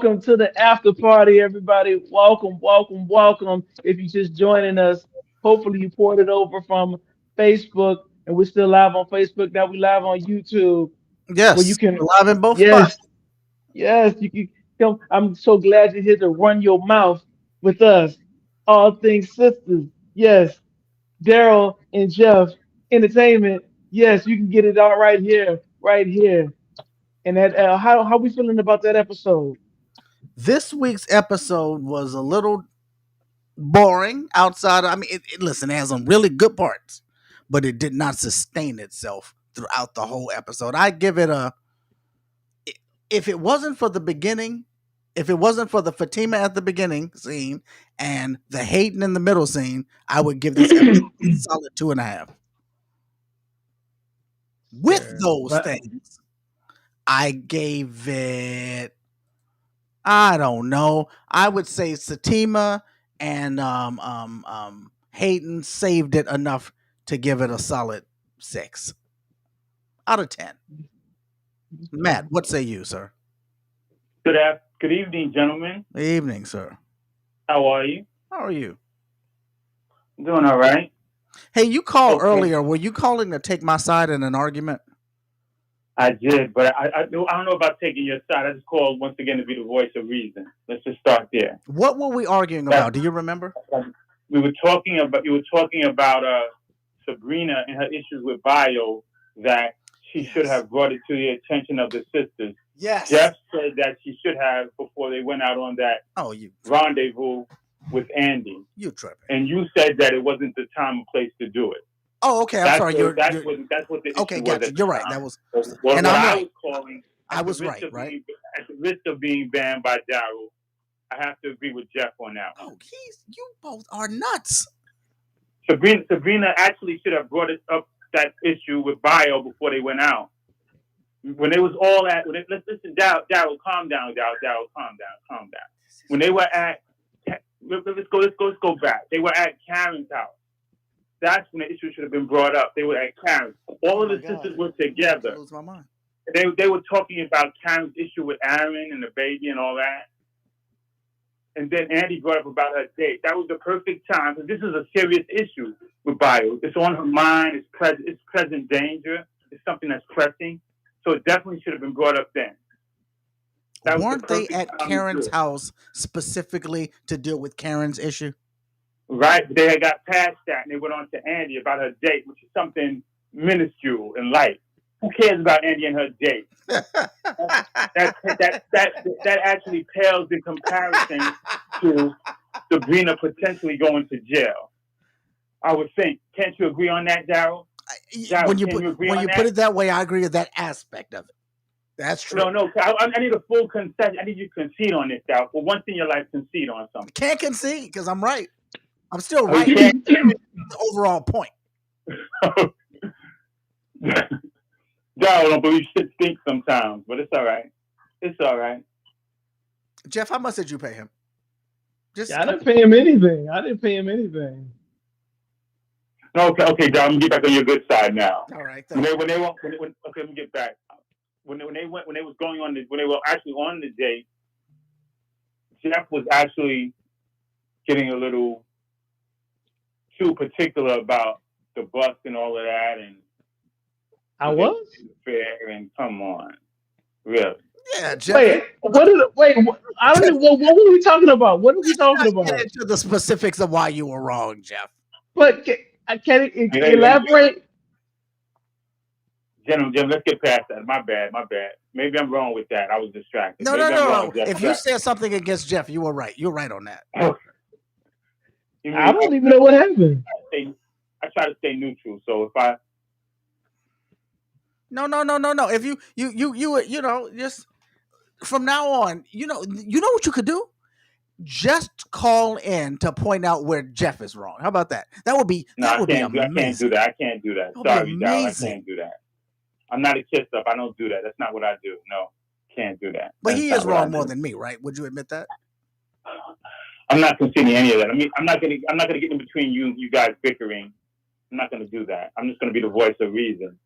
Welcome to the after party, everybody. Welcome, welcome, welcome. If you're just joining us, hopefully you poured it over from Facebook, and we're still live on Facebook. Now we live on YouTube, where you Yes, can, we're live in both yes, spots. yes, you can come. I'm so glad you're here to run your mouth with us. All things sisters. Yes, Daryl and Jeff, entertainment. Yes, you can get it all right here, right here. And that, how we feeling about that episode? This week's episode was a little boring outside. Listen, it has some really good parts, but it did not sustain itself throughout the whole episode. I give it a. If it wasn't for the beginning, if it wasn't for the Fatima at the beginning scene and the Hayden in the middle scene, I would give this episode a solid 2.5. With Sure. those But things, I gave it, I don't know. I would say Satima and Hayden saved it enough to give it a solid 6 out of 10. Matt, what say you, sir? Good evening, gentlemen. Evening, sir. How are you? How are you? Doing all right. Hey, you called Okay, earlier. Were you calling to take my side in an argument? I did, but I don't know about taking your side. I just called once again to be the voice of reason. Let's just start there. What were we arguing That, about? Do you remember? we were talking about you were talking about Sabrina and her issues with bio that she should Yes. have brought it to the attention of the sisters. Yes. Jeff said that she should have before they went out on that Oh, you rendezvous with Andy, you tripping. and you said that it wasn't the time or place to do it. Oh, okay. I'm sorry. That's what the Okay. issue was Gotcha. at the You're right. time. That was, What and I'm I right. was calling I was right. Right. at the risk of being banned by Daryl, I have to agree with Jeff on that one. Oh, you both are nuts. Sabrina actually should have brought it up that issue with Bio before they went out. When they was all at, let's listen, Daryl, calm down, Daryl, calm down. When they were at, let's go back. They were at Karen's house. That's when the issue should have been brought up. They were at Karen's. All Oh of my the God. sisters were I together. lose my mind. They were talking about Karen's issue with Aaron and the baby and all that. And then Andy brought up about her date. That was the perfect time because this is a serious issue with Bio. It's on her mind. It's present danger. It's something that's pressing. So it definitely should have been brought up then. That was the Weren't they perfect at time to do Karen's it. house specifically to deal with Karen's issue? Right? But they had got past that and they went on to Andy about her date, which is something minuscule and light. Who cares about Andy and her date? That actually pales in comparison to Sabrina potentially going to jail. I would think. Can't you agree on that, Daryl? when you Can put you agree when on you that? put it that way, I agree with that aspect of it. That's true. No. I need a full concession. I need you to concede on this, Daryl. For once in your life, concede on something. Can't concede because I'm right. I'm still Oh, you right. can't. The overall point. Daryl don't believe shit stinks sometimes, but it's all right. It's all right. Jeff, how much did you pay him? Just I didn't pay him anything. I didn't pay him anything. No, okay, Daryl. I'm gonna get back on your good side now. all right. Okay, let me get back. When they was going on when they were actually on the date, Jeff was actually getting a little too particular about the bus and all of that, and I was. fair. And come on, really. Yeah, Jeff. Wait, what did? Wait, I don't even. What were we talking about? What are we talking Let's get about? into the specifics of why you were wrong, Jeff. But can it Hey, elaborate? Gentlemen, let's get past that. My bad. Maybe I'm wrong with that. I was distracted. No, Maybe no, I'm no, wrong no. with If you said something against Jeff, you were right. You're right on that. You I mean don't even know what happened. I try to stay neutral. So if I No. If you know, just from now on, you know what you could do? Just call in to point out where Jeff is wrong. How about that? That would be no, I can't amazing. do that. I can't do that. That would be Sorry, Dal. I amazing. can't do that. I'm not a kiss up. I don't do that. That's not what I do. No, can't do that. But That's he not is what I wrong more do. than me, right? Would you admit that? I'm not conceding any of that. I mean, I'm not gonna get in between you guys bickering. I'm not gonna do that. I'm just gonna be the voice of reason.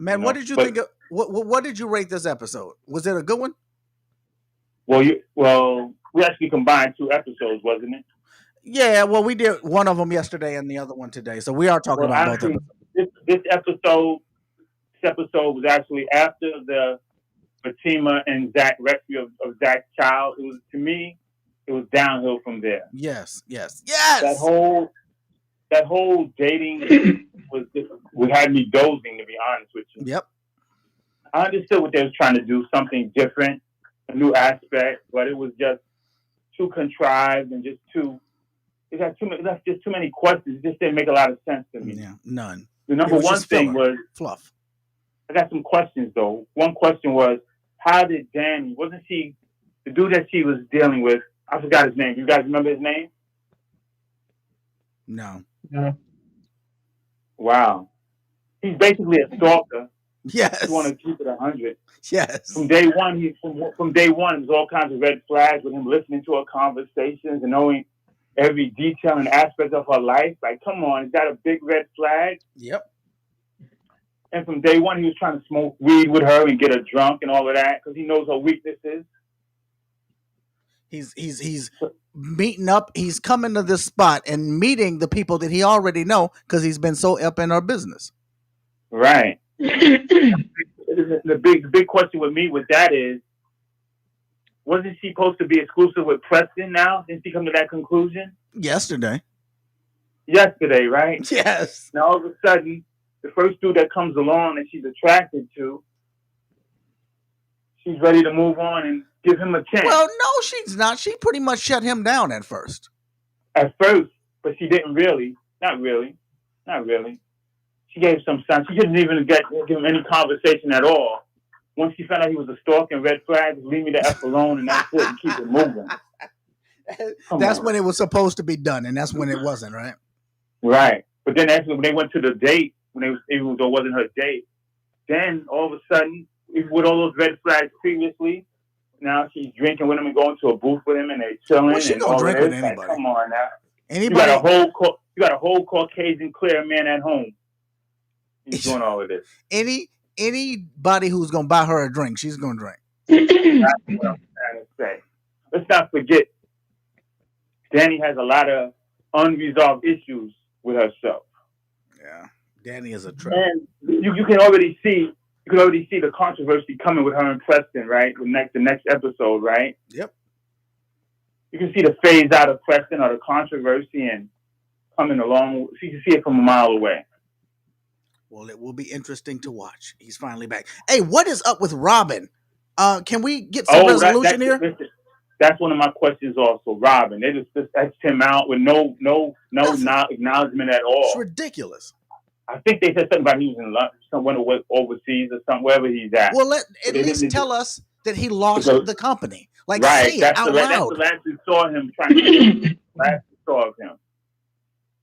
Man, You what know? did you But think of what did you rate this episode? Was it a good one? we actually combined two episodes, wasn't it? Yeah, well, we did one of them yesterday and the other one today, so we are talking Well, about both actually, episodes. this episode was actually after the Fatima and Zach rescue of Zach's child. It was, to me, it was downhill from there. Yes, yes, That yes. whole that whole dating was had me dozing, to be honest with you. Yep. I understood what they was trying to do, something different, a new aspect, but it was just too contrived and just too. It had too many. That's just too many questions. It just didn't make a lot of sense to me. Yeah, none. The It number was one just thing filler, was fluff. I got some questions though. One question was, how did Danny? Wasn't she the dude that she was dealing with? I forgot his name. You guys remember his name? No. Yeah. Wow, he's basically a stalker. You want Yes, to keep it 100. yes. From day one, from day one, there's all kinds of red flags with him listening to her conversations and knowing every detail and aspect of her life. Like, come on, is that a big red flag? Yep. And from day one, he was trying to smoke weed with her and get her drunk and all of that because he knows her weaknesses. He's meeting up. He's coming to this spot and meeting the people that he already know because he's been so up in our business. Right. The big question with me with that is, wasn't she supposed to be exclusive with Preston now? Didn't she come to that conclusion? Yesterday. Yesterday, right? Yes. Now all of a sudden, the first dude that comes along that she's attracted to, she's ready to move on and give him a chance. Well, no, she's not. She pretty much shut him down at first. At first, but she didn't really. Not really. She gave some signs. She didn't even give him any conversation at all. Once she found out he was a stalker and red flags, leave me the F alone and that's it and keep it moving. That's when it was supposed to be done, and that's when it wasn't, right? Right. But then actually when they went to the date, even though it wasn't her date, then all of a sudden, with all those red flags previously, now she's drinking with him and going to a booth with him and they're chilling. Well, she and gonna all drink of with this. anybody. Like, come on now. Anybody. You got a whole Caucasian clear man at home. He's doing all of this. Anybody who's gonna buy her a drink, she's gonna drink. That's what I'm trying to say. Let's not forget, Danny has a lot of unresolved issues with herself. Yeah, Danny is a trip. And you can already see the controversy coming with her and Preston, right? The next episode, right? Yep. You can see the phase out of Preston or the controversy and coming along. You can see it from a mile away. Well, it will be interesting to watch. He's finally back. Hey, what is up with Robin? Can we get some resolution here? That's one of my questions also. Robin, they just X'd him out with no acknowledgement at all. It's ridiculous. I think they said something about he was in somewhere overseas or something, wherever he's at. Well, at least tell us that he lost the company. Like, right, say it out loud. That's the last we saw him trying to last we saw of him.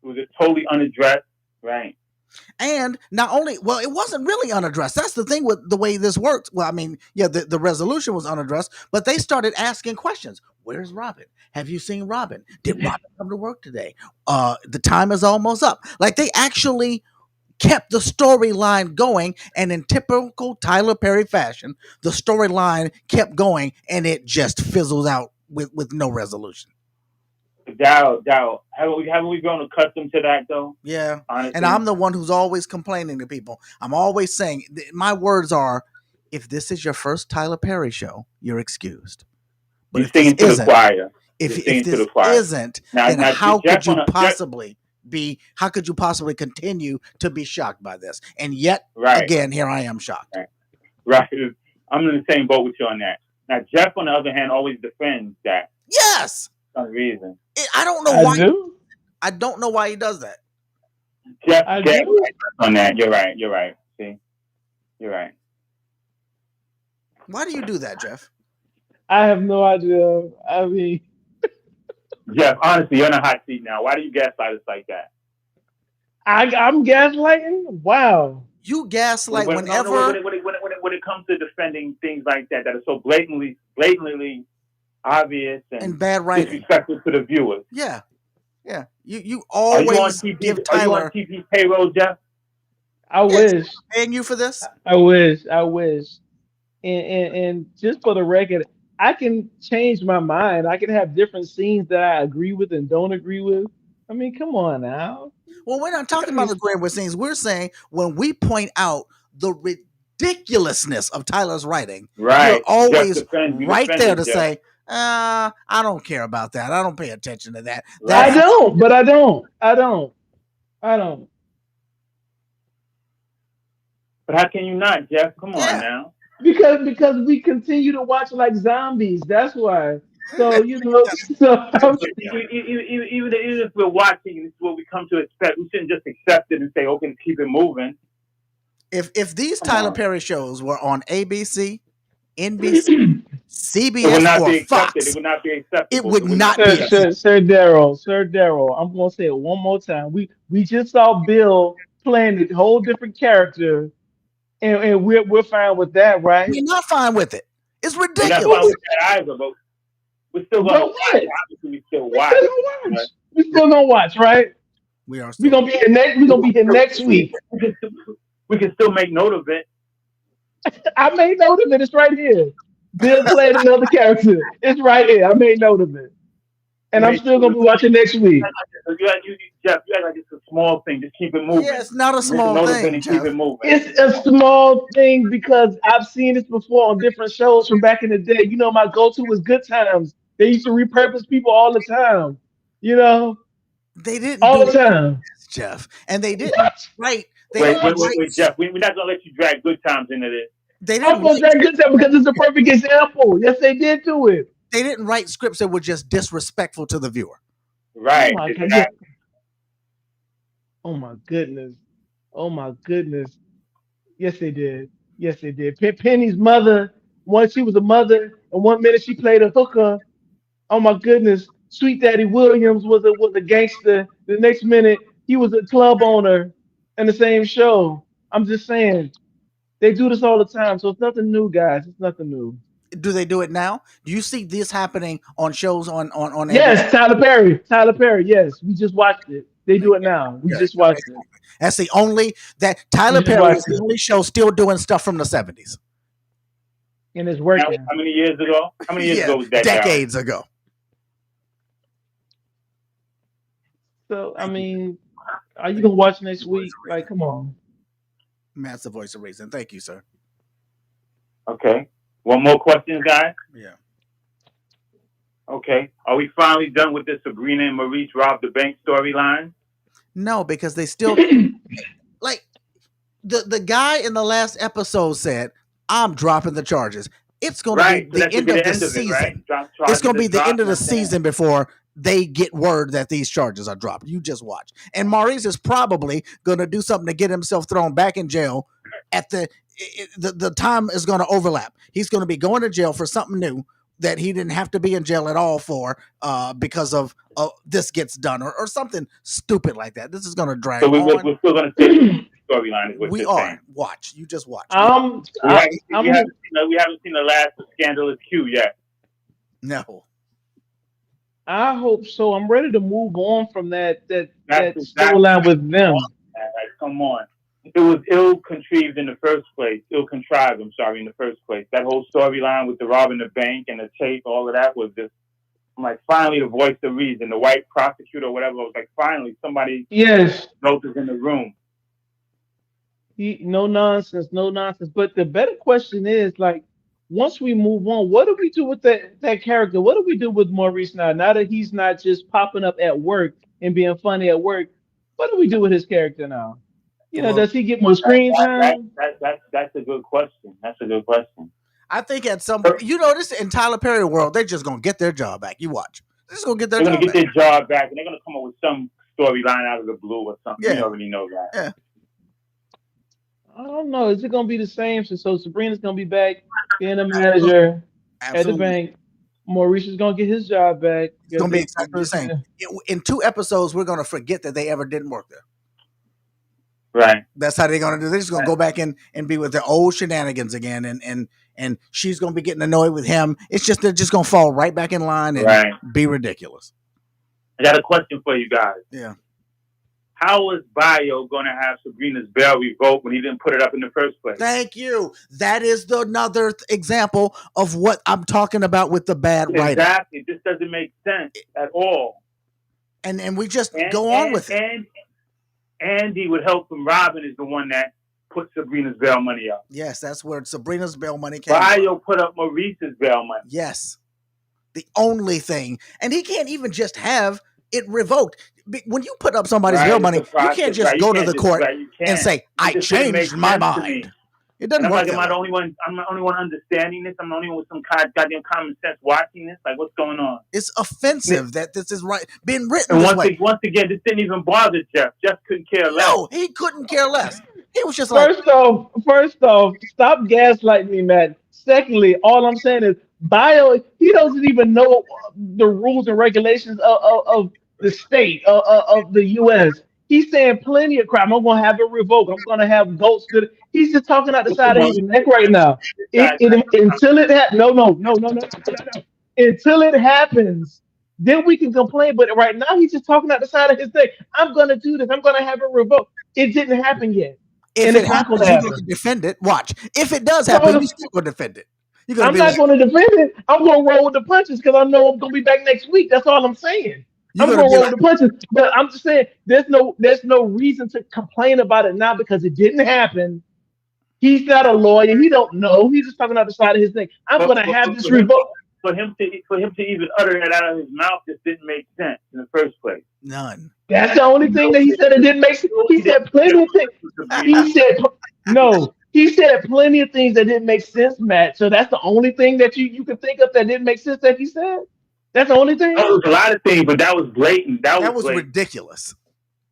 It was just totally unaddressed, right? And not only, well, it wasn't really unaddressed. That's the thing with the way this worked. Well, I mean, yeah, the resolution was unaddressed, but they started asking questions. Where's Robin? Have you seen Robin? Did Robin come to work today? The time is almost up. Like, they actually kept the storyline going, and in typical Tyler Perry fashion, the storyline kept going, and it just fizzles out with no resolution. Doubt. Haven't we grown accustomed to that though? Yeah. Honestly. And I'm the one who's always complaining to people. I'm always saying, my words are, if this is your first Tyler Perry show, you're excused. But you're singing to the choir. If this isn't, then how could you possibly how could you possibly continue to be shocked by this? And yet, again, here I am shocked. Right. I'm in the same boat with you on that. Now, Jeff, on the other hand, always defends that. Yes. For some reason. I don't know why. I don't know why he does that. Jeff, on that. You're right. See? You're right. Why do you do that, Jeff? I have no idea. I mean, Jeff, honestly, you're in a hot seat now. Why do you gaslight us like that? I'm gaslighting? Wow. You gaslight whenever... When it comes to defending things like that are so blatantly obvious and bad writing, disrespectful to the viewers. Yeah. You always give Tyler... Are you on TP payroll, Jeff? I wish. Paying you for this? I wish. And just for the record, I can change my mind. I can have different scenes that I agree with and don't agree with. I mean, come on now. Well, we're not You talking gotta about be agreeing with scenes. We're saying when we point out the ridiculousness of Tyler's writing, you're Right. Jeff always defend you right there defended to Jeff. say, I don't care about that. I don't pay attention to that. That I Right. has, don't, but I don't. I don't. I don't. But how can you not, Jeff? Come on yeah. now. Because we continue to watch like zombies. That's why. So so Even if we're watching, this is what we come to expect. We shouldn't just accept it and say, "Okay, let's keep it moving." If these Come Tyler on. Perry shows were on ABC, NBC, It would CBS, not or be accepted. It Fox, would not be it acceptable. would It would not not be be Sir, acceptable. acceptable. Sir Daryl, I'm gonna say it one more time. We just saw Bill playing a whole different character, and we're fine with that, right? We're not fine with it. It's We're not fine ridiculous. with that either, but we're still gonna But watch. what? Obviously, we still We still watch. gonna But watch. We still gonna watch, right? We are We still gonna be here next. We gonna be here next week. we can still make note of it. I made note of it. It's right here. Bill played another character. It's right here. I made note of it, You and I'm made still gonna be watching next week. Jeff, you act like it's a small thing. Just keep it Yeah, moving. it's not a Make a small note of it thing, and keep it Jeff. moving. It's a small thing because I've seen this before on different shows from back in the day. You know, my go-to was Good Times. They used to repurpose people all the time. You know, They didn't all do the time. this, Jeff, and they didn't What? write. They Wait, didn't wait, What? wait, write. wait, Jeff. We're not gonna let you drag good times into this. They I'm didn't supposed to write. say Good Times because it's a perfect example. Yes, they did do it. They didn't write scripts that were just disrespectful to the viewer. Oh Right, my God. Yeah. exactly. Oh my goodness. Oh my goodness. Yes, they did. Yes, they did. Penny's mother, once she was a mother, and one minute she played a hooker. Oh my goodness. Sweet Daddy Williams was a gangster. The next minute he was a club owner in the same show. I'm just saying. They do this all the time, so it's nothing new, guys. It's nothing new. Do they do it now? Do you see this happening on shows on ABC? Yes, Tyler Perry. Tyler Perry. Yes, we just watched it. They do it now. We Okay, just watched it. that's the only that We Tyler just Perry is watched the it, only show still doing stuff from the 70s. and it's That was working. how many years ago? How many years Yeah, ago was that, Daryl? decades ago. So I Thank you. mean, are you gonna watch next week? Like, come on. Massive voice of reason. Thank you, sir. Okay. One more question, guys. Yeah. Okay. Are we finally done with this Sabrina and Maurice robbed the bank storyline? No, because they still like the guy in the last episode said, "I'm dropping the charges." It's going to Right. be So the that should end be of the the end of it, right? season. Drop It's charges going to be and the drop. end of the That's it. season before they get word that these charges are dropped. You just watch. And Maurice is probably going to do something to get himself thrown back in jail at the time is going to overlap. He's going to be going to jail for something new that he didn't have to be in jail at all for because of this gets done or something stupid like that. This is going to drag So on. we're still going to stay with the storyline, is what We you're are. saying. Watch. You just watch. I'm, We I, haven't, I'm, we haven't seen the last of Scandalous Q yet. No. I hope so. I'm ready to move on from That's that exactly storyline with them. like, come on. It was ill contrived in the first place. Ill contrived, I'm sorry, in the first place. That whole storyline with the robbing the bank and the tape, all of that was just, I'm like, finally the voice of reason, the white prosecutor or whatever. I was like, finally somebody Yes, knows is in the room. no nonsense, no nonsense. But the better question is like, once we move on, what do we do with that character? What do we do with Maurice now? Now that he's not just popping up at work and being funny at work, what do we do with his character now? Well, Does he get more screen time? That's a good question. That's a good question. I think at some this in Tyler Perry world, they're just gonna get their job back. You watch. They're just gonna get their They're going job to get back. their job back and they're going to come up with some storyline out of the blue or something. Yeah. We already know that. Yeah. I don't know. Is it gonna be the same? So Sabrina's gonna be back being a manager at the Absolutely. bank. Maurice is gonna get his job back. It's gonna be exactly the same. In 2 episodes, we're gonna forget that they ever didn't work there. Right. That's how they're gonna do. They're just gonna go back and be with their old shenanigans again, and she's gonna be getting annoyed with him. It's just they're just gonna fall right back in line and Right. be ridiculous. I got a question for you guys. Yeah. How was Bio going to have Sabrina's bail revoked when he didn't put it up in the first place? Thank you. That is another example of what I'm talking about with the bad writing. Exactly. This doesn't make sense at all. And we just And go on and with it. and Andy, with help from Robin, is the one that put Sabrina's bail money up. Yes, that's where Sabrina's bail money came from. Bio put up Maurice's bail money. Yes. The only thing. And he can't even just have it revoked. When you put up somebody's bail money, you can't just go to the court and say, I changed my mind. It doesn't work. Am I the only one? I'm the only one understanding this. I'm the only one with some kind of goddamn common sense watching this. Like, what's going on? It's offensive that this is being written and this once way. Once again, this didn't even bother Jeff. Jeff couldn't care less. No, he couldn't care less. He was just first off, stop gaslighting me, Matt. Secondly, all I'm saying is Bio. He doesn't even know the rules and regulations of the state of the U.S. He's saying plenty of crap. I'm gonna have it revoked. I'm gonna have goats. He's just talking out the side of his neck right now. Until it no. Until it happens, then we can complain. But right now, he's just talking out the side of his neck. I'm gonna do this. I'm gonna have it revoked. It didn't happen yet. If and it happens, you're going to defend it. Watch. If it does happen, you're still going to defend it. I'm not going to defend it. I'm going to roll with the punches because I know I'm going to be back next week. That's all I'm saying. I'm going to roll with the punches. But I'm just saying there's no reason to complain about it now because it didn't happen. He's not a lawyer. He don't know. He's just talking out the side of his neck. I'm going to have this revoked. For him to even utter it out of his mouth just didn't make sense in the first place. None. That's the only thing that he said it didn't make sense. He said plenty of things. He said no. He said plenty of things that didn't make sense, Matt. So that's the only thing that you can think of that didn't make sense that he said. That's the only thing. That was a lot of things, but that was blatant. That was blatant. Ridiculous.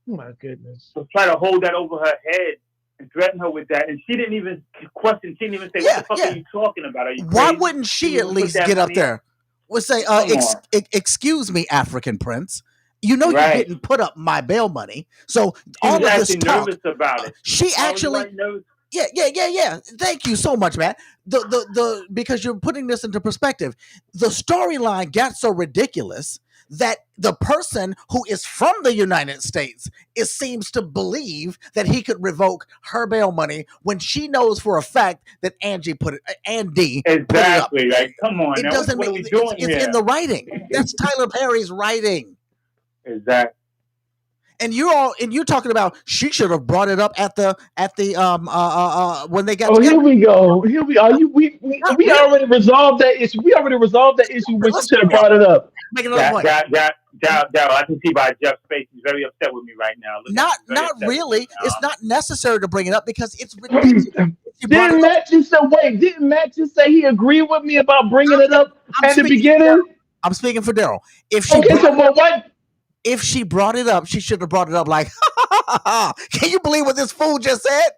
Oh my goodness. So try to hold that over her head and threaten her with that, and she didn't even question. She didn't even say, "What the fuck are you talking about? Are you crazy?" Why wouldn't she at least get up there? Would say, excuse me, African prince. You know you didn't put up my bail money. So all of this talk, nervous about it. She actually Yeah. Thank you so much, Matt. The because you're putting this into perspective. The storyline got so ridiculous that the person who is from the United States seems to believe that he could revoke her bail money when she knows for a fact that Andy put it up. Like, come on, it doesn't make it's in the writing. That's Tyler Perry's writing. Exactly. And you're talking about she should have brought it up at the when they got. Oh, together. Here we go. We already resolved that issue. We already resolved that issue when she should have brought it up. Make another point. I can see by Jeff's face. He's very upset with me right now. Not really. It's not necessary to bring it up because it's ridiculous. Didn't Matt just say he agreed with me about bringing it up at the beginning? I'm speaking for Daryl. If she brought it up, she should have brought it up like, can you believe what this fool just said?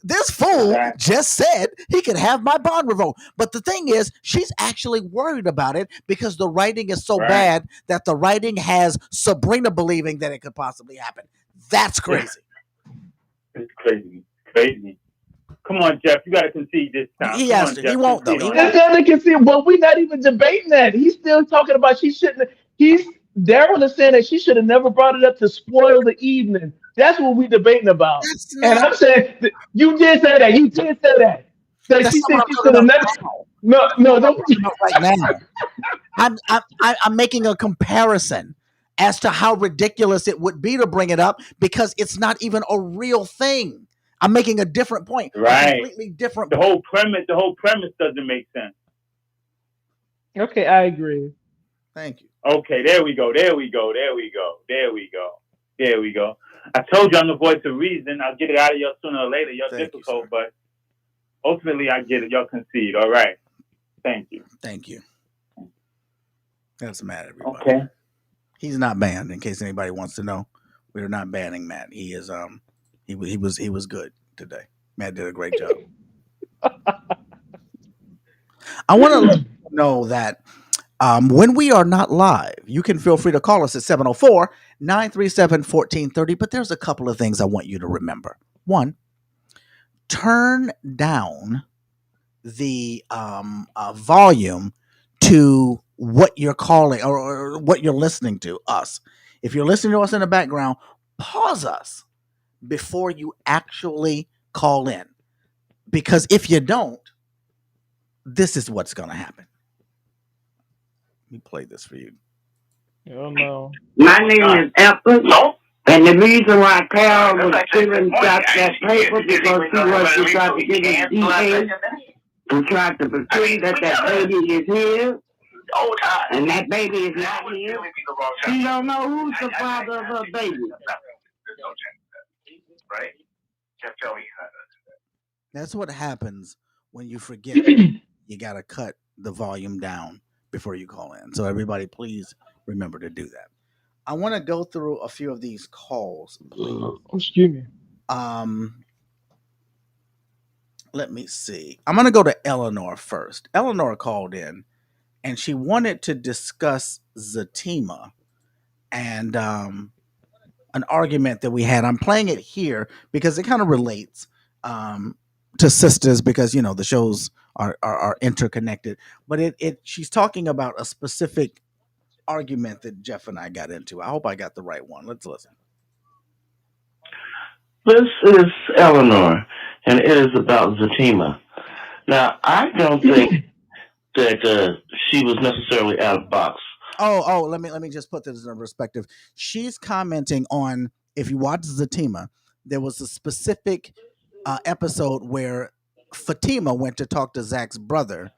This fool just said he could have my bond revoked. But the thing is, she's actually worried about it because the writing is so bad that the writing has Sabrina believing that it could possibly happen. That's crazy. It's crazy. Come on, Jeff. You got to concede this time. He has to. He won't, though. That's not to concede. Well, we're not even debating that. He's still talking about she shouldn't. Daryl is saying that she should have never brought it up to spoil the evening. That's what we're debating about. And I'm saying you did say that. You did say that. That she said she should have never. No, don't. Right now, I'm making a comparison as to how ridiculous it would be to bring it up because it's not even a real thing. I'm making a different point. Right. A completely different. The whole premise doesn't make sense. Okay, I agree. Thank you. Okay, there we go. I told you I'm the voice of reason. I'll get it out of y'all sooner or later. Y'all difficult, but ultimately I get it. Y'all concede. All right. Thank you. That's Matt, everybody. Okay. He's not banned, in case anybody wants to know. We're not banning Matt. He is he was good today. Matt did a great job. I want to let you know that when we are not live, you can feel free to call us at 704-937-1430. But there's a couple of things I want you to remember. One, turn down the volume to what you're calling or what you're listening to us. If you're listening to us in the background, pause us before you actually call in. Because if you don't, this is what's going to happen. Let me play this for you. Oh no. My name is Apple. No. And the reason why Carol was feeling got that paper because she was to try to get his DA and tried to pretend that that baby is his. And that baby is not his. She don't know who's the father of her baby. Right? That's what happens when you forget you got to cut the volume down before you call in. So everybody, please remember to do that. I want to go through a few of these calls, please. Excuse me. Um, let me see. I'm going to go to Eleanor first. Eleanor called in and she wanted to discuss Zatima and an argument that we had. I'm playing it here because it kind of relates to Sisters because the shows are interconnected. But she's talking about a specific argument that Jeff and I got into. I hope I got the right one. Let's listen. This is Eleanor, and it is about Zatima. Now, I don't think that she was necessarily out of box. Oh, let me just put this in perspective. She's commenting on, if you watch Zatima, there was a specific episode where Fatima went to talk to Zach's brother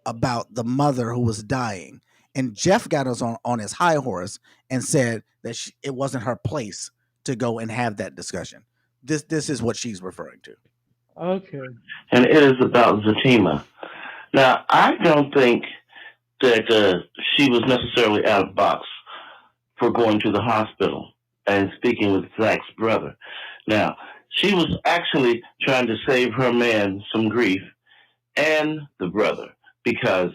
about the mother who was dying, and Jeff got us on his high horse and said that it wasn't her place to go and have that discussion. This is what she's referring to. Okay. And it is about Zatima. Now, I don't think that she was necessarily out of box for going to the hospital and speaking with Zach's brother. Now, she was actually trying to save her man some grief and the brother because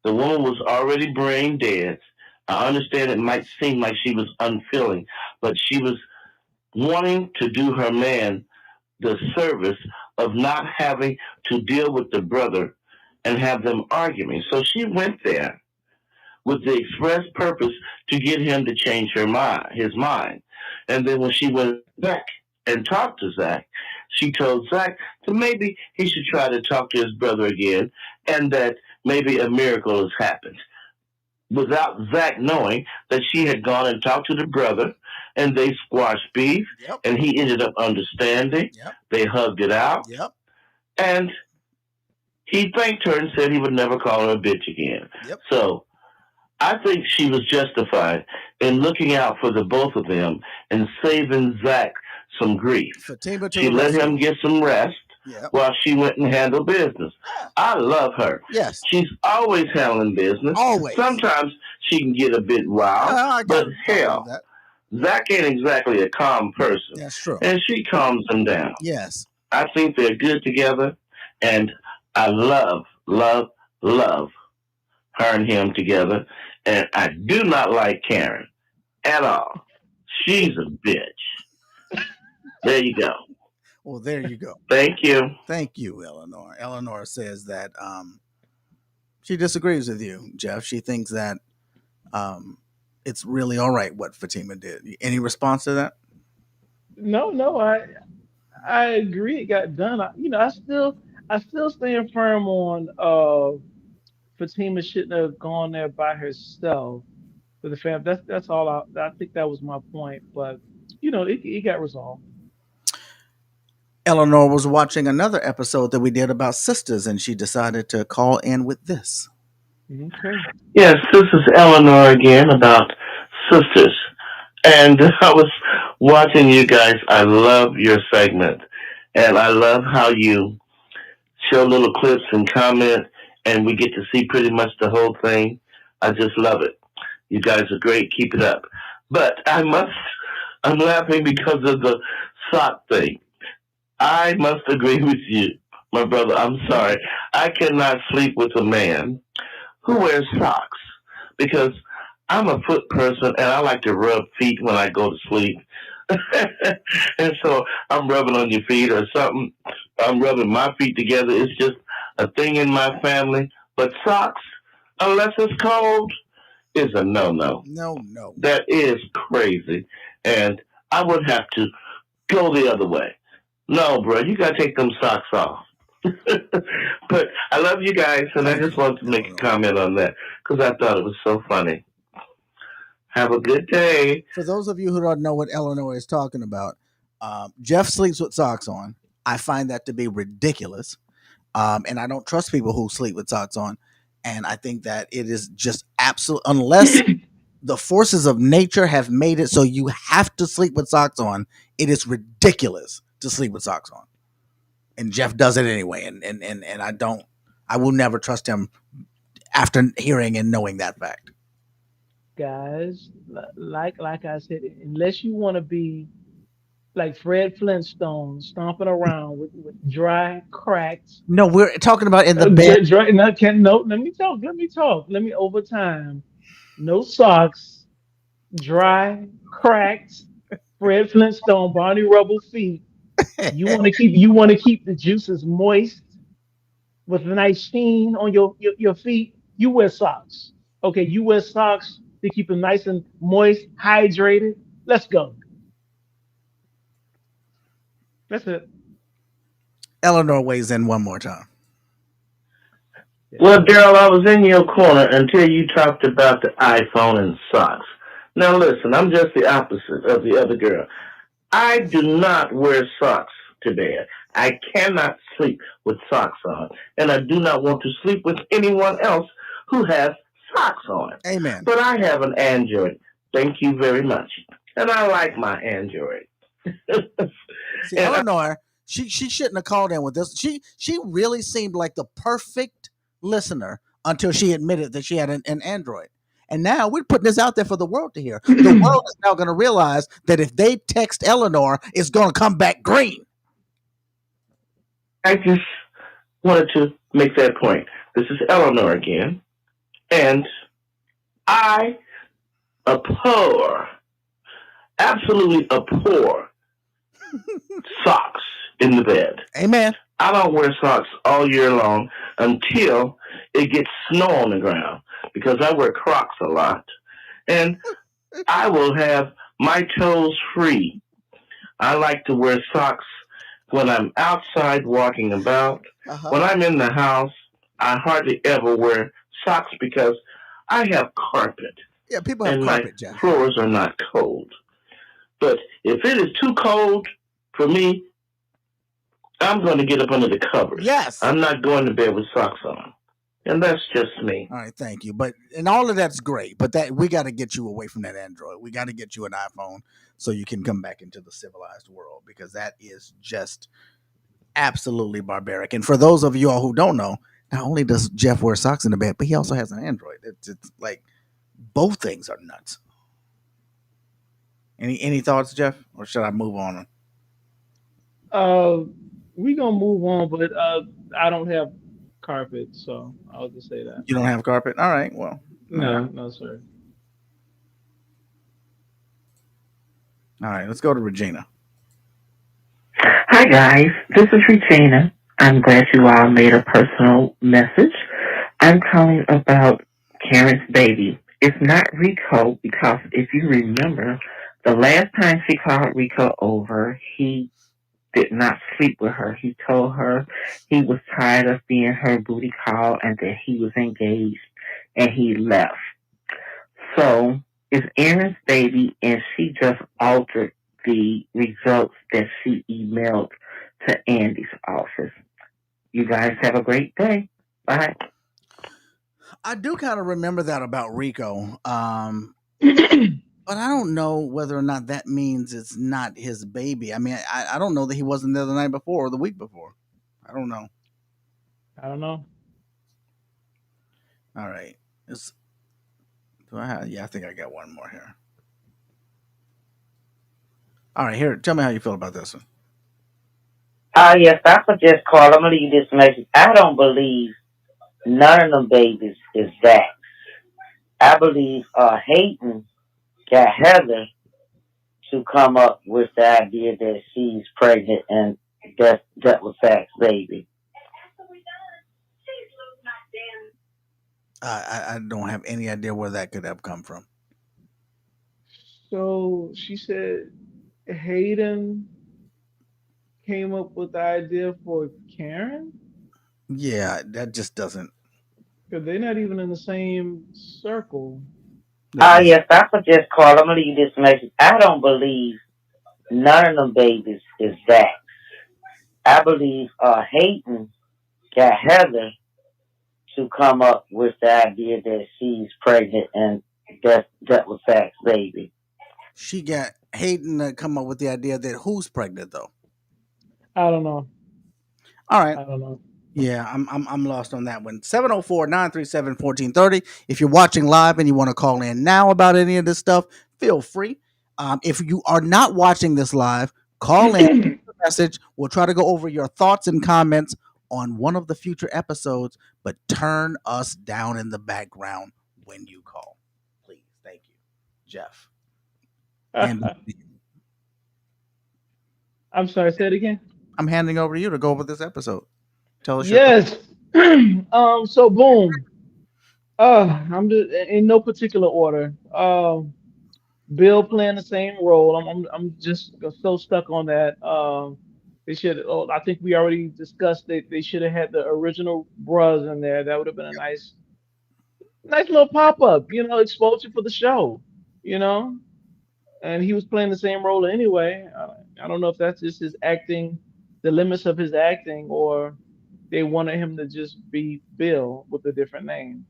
the woman was already brain dead. I understand it might seem like she was unfeeling, but she was wanting to do her man the service of not having to deal with the brother and have them arguing. So she went there with the express purpose to get him to change his mind. And then when she went back and talked to Zach, she told Zach that maybe he should try to talk to his brother again and that maybe a miracle has happened. Without Zach knowing that she had gone and talked to the brother and they squashed beef and he ended up understanding. They hugged it out. And he thanked her and said he would never call her a bitch again. So I think she was justified in looking out for the both of them and saving Zach some grief. She let him get some rest while she went and handled business. I love her. Yes. She's always handling business. Always. Sometimes she can get a bit wild, but hell, Zach ain't exactly a calm person. That's true. And she calms him down. Yes. I think they're good together, and I love her and him together. And I do not like Karen at all. She's a bitch. There you go. Well, there you go. Thank you. Thank you, Eleanor. Eleanor says that she disagrees with you, Jeff. She thinks that it's really all right what Fatima did. Any response to that? No. I agree. It got done. I still stand firm on Fatima shouldn't have gone there by herself with the family. That's all. I think that was my point. But it got resolved. Eleanor was watching another episode that we did about sisters, and she decided to call in with this. Okay. Yes, this is Eleanor again about sisters. And I was watching you guys. I love your segment. And I love how you show little clips and comment, and we get to see pretty much the whole thing. I just love it. You guys are great. Keep it up. But I'm laughing because of the sock thing. I must agree with you, my brother. I'm sorry. I cannot sleep with a man who wears socks because I'm a foot person and I like to rub feet when I go to sleep. And so I'm rubbing on your feet or something. I'm rubbing my feet together. It's just a thing in my family. But socks, unless it's cold, is a no. No. That is crazy. And I would have to go the other way. No, bro, you gotta take them socks off. But I love you guys, and I Thank just you, wanted to make a Eleanor. comment on that because I thought it was so funny. Have a good day. For those of you who don't know what Eleanor is talking about, Jeff sleeps with socks on. I find that to be ridiculous. And I don't trust people who sleep with socks on. And I think that it is just absolute, unless the forces of nature have made it so you have to sleep with socks on, it is ridiculous to sleep with socks on. And Jeff does it anyway. And I will never trust him after hearing and knowing that fact. Guys, like I said, unless you want to be like Fred Flintstone stomping around with dry, cracked, No, we're talking about in the bed. dry, no, can no, let me talk, let me over time. No socks, dry, cracked, Fred Flintstone, Barney Rubble feet. You want to keep the juices moist with a nice sheen on your feet. You wear socks. Okay, you wear socks to keep them nice and moist, hydrated. Let's go. That's it. Eleanor weighs in one more time. Yeah. Well, Daryl, I was in your corner until you talked about the iPhone and socks. Now, listen, I'm just the opposite of the other girl. I do not wear socks to bed. I cannot sleep with socks on, and I do not want to sleep with anyone else who has socks on. Amen. But I have an Android. Thank you very much. And I like my Android. See, And Eleanor, she shouldn't have called in with this. She really seemed like the perfect listener until she admitted that she had an Android. And now we're putting this out there for the world to hear. The world is now going to realize that if they text Eleanor, it's going to come back green. I just wanted to make that point. This is Eleanor again. And I abhor, absolutely abhor socks in the bed. Amen. I don't wear socks all year long until it gets snow on the ground because I wear Crocs a lot. And I will have my toes free. I like to wear socks when I'm outside walking about. Uh huh. When I'm in the house, I hardly ever wear socks because I have carpet Yeah, people have and my carpet, Jeff. floors are not cold. But if it is too cold for me, I'm going to get up under the covers. Yes. I'm not going to bed with socks on. And that's just me. All right, thank you. But and all of that's great, but that we got to get you away from that Android. We got to get you an iPhone so you can come back into the civilized world because that is just absolutely barbaric. And for those of you all who don't know, not only does Jeff wear socks in the bed, but he also has an Android. It's like both things are nuts. Any thoughts, Jeff, or should I move on? Uh, we gonna move on, but I don't have carpet, so I'll just say that. You don't have carpet. All right. Well, all right. No, no, sir. All right. Let's go to Regina. Hi guys, this is Regina. I'm glad you all made a personal message. I'm calling about Karen's baby. It's not Rico because if you remember, the last time she called Rico over, he did not sleep with her. He told her he was tired of being her booty call and that he was engaged and he left. So it's Aaron's baby, and she just altered the results that she emailed to Andy's office. You guys have a great day. Bye. I do kind of remember that about Rico. But I don't know whether or not that means it's not his baby. I mean, I don't know that he wasn't there the night before or the week before. I don't know. I don't know. All right. It's, do I have, yeah, I think I got one more here. All right, here. Tell me how you feel about this one. Yes, I could just call. I'm gonna leave this message. I don't believe none of them babies is that. I believe Hayden got Heather to come up with the idea that she's pregnant and that was Zach's baby. I don't have any idea where that could have come from. So she said. Hayden came up with the idea for Karen Yeah, that just doesn't. because they're not even in the same circle. That doesn't. Yes, I could just call. I'm gonna leave you this message. I don't believe none of them babies is that. I believe Hayden got Heather to come up with the idea that she's pregnant and that was Zach's baby. She got Hayden to come up with the idea that who's pregnant though. I don't know. All right. I don't know. Yeah, I'm lost on that one. 704-937-1430. If you're watching live and you want to call in now about any of this stuff, feel free. If you are not watching this live, call in message. We'll try to go over your thoughts and comments on one of the future episodes, but turn us down in the background when you call. Please. Thank you. Jeff. Hand I'm sorry. Say it again. I'm handing over to you to go over this episode. Tell us your thoughts. Yes. So boom. I'm just in no particular order. Bill playing the same role. I'm just so stuck on that. They should. Oh, I think we already discussed that they should have had the original bros in there. That would have been a nice little pop up. Exposure for the show. You know, and he was playing the same role anyway. I don't know if that's just his acting, the limits of his acting, or they wanted him to just be Bill with a different name.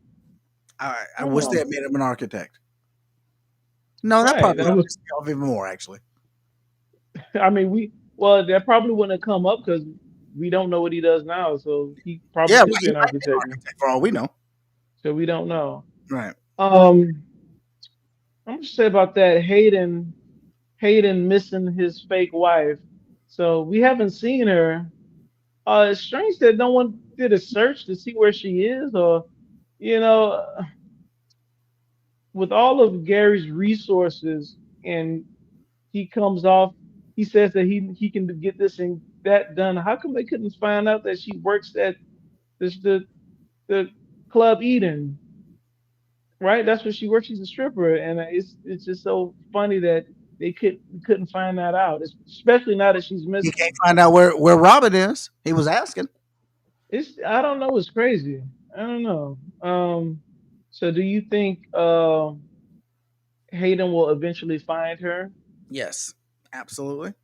I I don't wish they know. had made him an architect. No, that Right. probably That would was. piss me off even more, actually. I mean, well, that probably wouldn't have come up because we don't know what he does now. So he probably Yeah, could well, be he an might be an architect now. architect for all we know. So we don't know. Right. Um, I'm gonna say about that Hayden missing his fake wife. So we haven't seen her. It's strange that no one did a search to see where she is, or you know, with all of Gary's resources, and he comes off. He says that he can get this and that done. How come they couldn't find out that she works at this the Club Eden, right? That's where she works. She's a stripper, and it's just so funny that they couldn't find that out, especially now that she's He missing. can't find out where Robin is. He was asking. It's I don't know. It's crazy. I don't know. So do you think Hayden will eventually find her? Yes, absolutely.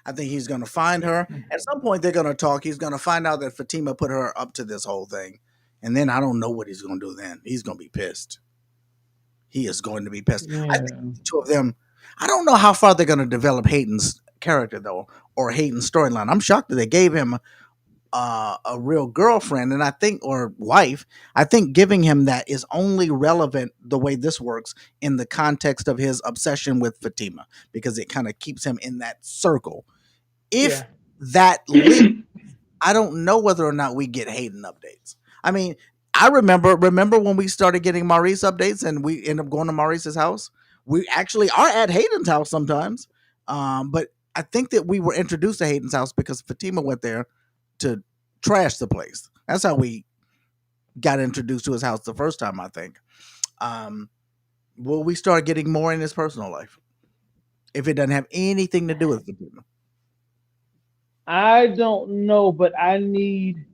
I think he's going to find her. At some point, they're going to talk. He's going to find out that Fatima put her up to this whole thing. And then I don't know what he's going to do then. He's going to be pissed. He is going to be pissed. I think Yeah. the two of them, I don't know how far they're going to develop Hayden's character, though, or Hayden's storyline. I'm shocked that they gave him a real girlfriend and I think or wife. I think giving him that is only relevant the way this works in the context of his obsession with Fatima because it kind of keeps him in that circle. If Yeah. that leaves, I don't know whether or not we get Hayden updates. I mean, I remember when we started getting Maurice updates and we end up going to Maurice's house. We actually are at Hayden's house sometimes. But I think that we were introduced to Hayden's house because Fatima went there to trash the place. That's how we got introduced to his house the first time, I think. Um, will we start getting more in his personal life if it doesn't have anything to do with Fatima? I don't know, but I need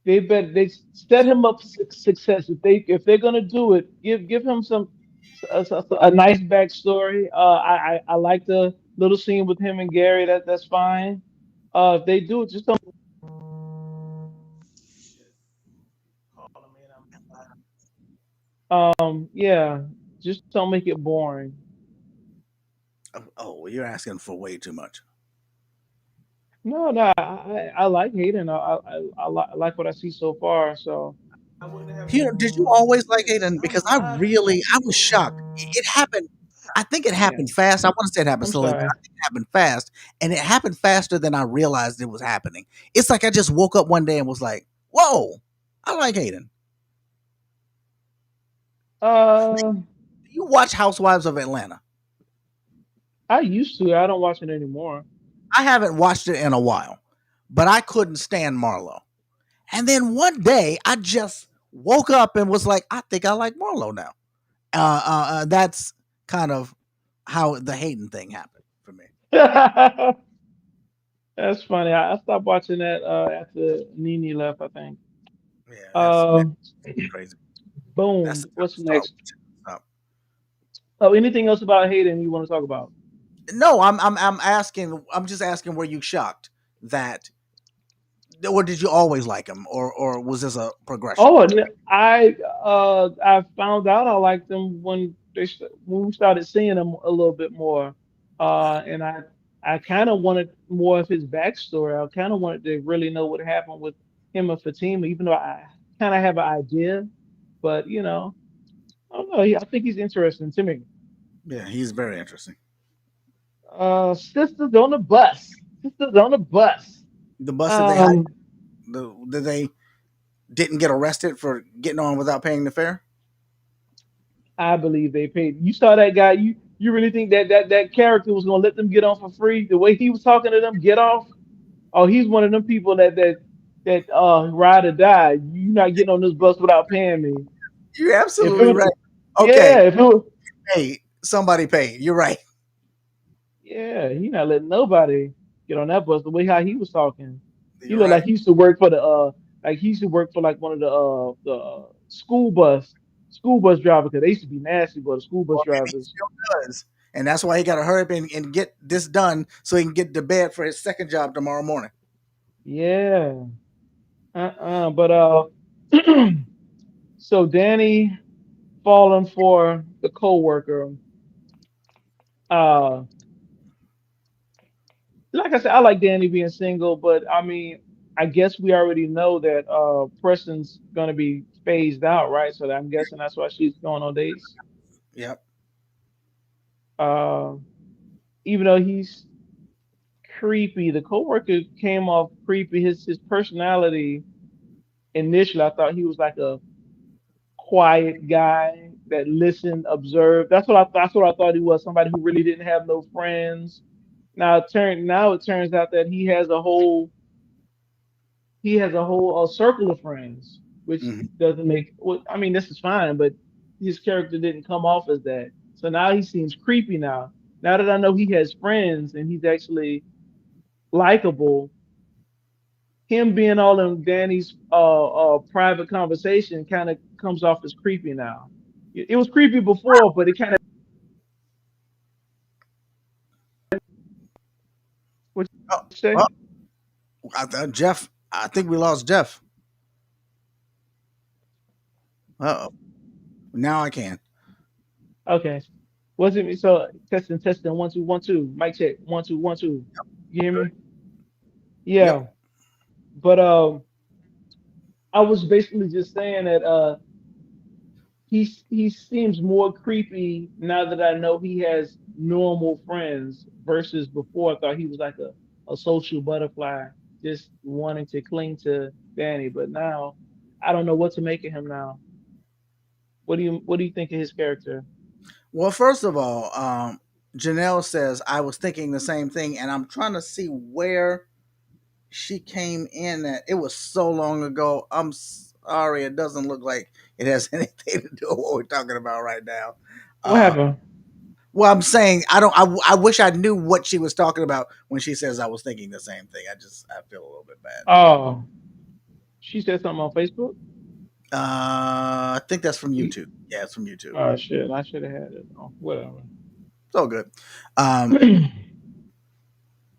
they set him up for success. If they're gonna do it, give him a nice backstory. I like the little scene with him and Gary. That's fine. If they do it, just don't. Yeah, just don't make it boring. Oh, you're asking for way too much. No, no, I like Hayden. I like what I see so far. So Did you always like Hayden? Because I was shocked. It happened. I think it yeah, happened fast. I want to say it happened I'm slowly, but sorry. I think it happened fast, and it happened faster than I realized it was happening. It's like I just woke up one day and was like, "Whoa, I like Hayden." Uh, Do you watch Housewives of Atlanta? I used to. I don't watch it anymore. I haven't watched it in a while, but I couldn't stand Marlo. And then one day, I just woke up and was like, "I think I like Marlo now." That's kind of how the Hayden thing happened for me. That's funny. I stopped watching that after Nene left, I think. Yeah, that's Um, crazy. That's boom. the time What's to start next? watching. Stop. Oh, anything else about Hayden you want to talk about? No, I'm asking. I'm just asking. Were you shocked that, or did you always like him, or was this a progression? Oh, and I found out I liked them when when we started seeing them a little bit more, and I kind of wanted more of his backstory. I kind of wanted to really know what happened with him and Fatima, even though I kind of have an idea, but I don't know. I think he's interesting to me. Yeah, he's very interesting. Sisters on the bus. Sisters on the bus. The bus that they hired, Um, that they didn't get arrested for getting on without paying the fare. I believe they paid. You saw that guy. You really think that character was gonna let them get on for free? The way he was talking to them, get off. Oh, he's one of them people that ride or die. You're not getting on this bus without paying me. You're If it absolutely was, right. yeah, Okay, if it was, hey, somebody paid. You're right. yeah, he not letting nobody get on that bus. The way how he was talking, he You're looked like right. he used to work for like he used to work for like one of the school bus driver because they used to be nasty, but the school bus Or maybe he drivers. still does, and that's why he got to hurry up and get this done so he can get to bed for his second job tomorrow morning. Yeah. But so Danny falling for the coworker. Uh, like I said, I like Danny being single, but I mean, I guess we already know that Preston's gonna be phased out, right? So I'm guessing that's why she's going on dates. Yep. Uh, even though he's creepy, the coworker came off creepy. His personality initially, I thought he was like a quiet guy that listened, observed. That's what I thought he was. Somebody who really didn't have no friends. Now it turns out that he has a whole circle of friends, which Hmm. doesn't make. Well, I mean, this is fine, but his character didn't come off as that. So now he seems creepy now. Now that I know he has friends and he's actually likable, him being all in Danny's private conversation kind of comes off as creepy now. It was creepy before, but it kind of what Oh, you say? well, Jeff. I think we lost Jeff. Uh oh. Now I can. Okay. Wasn't me? So testing 1 2 1 2. Mic check 1 2 1 2. You hear me? Yep. Yeah. But I was basically just saying that he seems more creepy now that I know he has normal friends versus before I thought he was like a social butterfly just wanting to cling to Danny. But now I don't know what to make of him now. What do you think of his character? Well, first of all, Janelle says I was thinking the same thing, and I'm trying to see where she came in at. It was so long ago. I'm sorry. It doesn't look like it has anything to do with what we're talking about right now. What Uh, happened? well, I'm saying I don't. I wish I knew what she was talking about when she says I was thinking the same thing. I feel a little bit bad. Oh, she said something on Facebook. I think that's from Ye- YouTube. Yeah, it's from YouTube. Oh shit! I should have had it. Oh, whatever. It's all good. Um,